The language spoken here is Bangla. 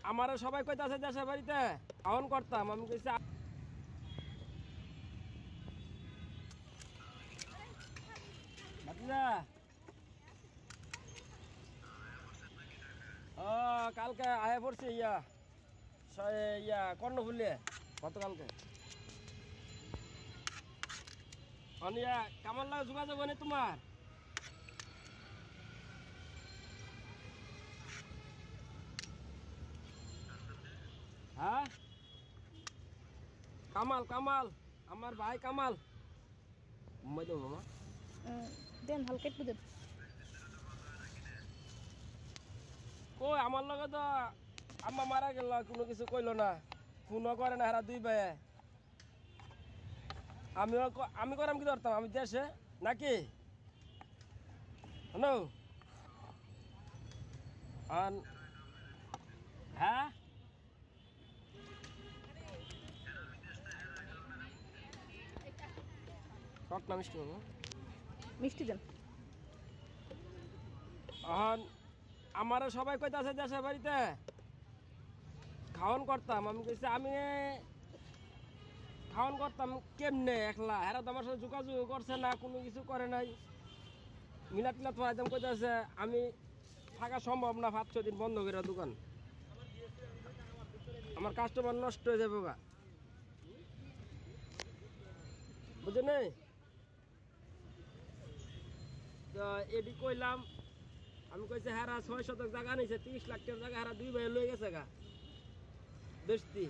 আমারও সবাই কইতাছে দেশের বাড়িতে আহ্বান করতাম, আমি কইছি ভাতিজা ও কালকে আয়া পড়ছে কর্ণফুলিয়ে গতকালকে কামার লাগে যোগাযোগ নেই তোমার? হ্যাঁ কামাল কামাল আমার ভাই কামাল মামা দেন হালকা একটু দেন। কই আমার লগে তো আম্মা মারা গেল, কোনো কিছু কইলো না, ফোনও করে না হারা দুই ভাই। আমি করাম কি ধরতাম, আমি দেশে নাকি হ্যালো হ্যাঁ শর্ট না মিষ্টি মামা মিষ্টি দেন। আমারও সবাই কইতাছে দেশের বাড়িতে খাওয়ান করতাম, আমি কইছি আমি খাওয়ান করতাম কেমনে একলা, হেরা তো আমার সাথে যোগাযোগ করছে না, কোনো কিছু করে নাই, মিলাদ টিলাদ পড়াইতাম কইতাছে আমি থাকা সম্ভব না, 5-6 দিন বন্ধ করে দোকান, আমার কাস্টমার নষ্ট হয়ে যাবে গা, বুঝে নেই তো এটি কইলাম। আমি কইছে হেরা 6 শতক জায়গা নিছে, 30 লাখ টাকার জায়গা হেরা 2 ভাই লয়ে গেছে গা বেশতি।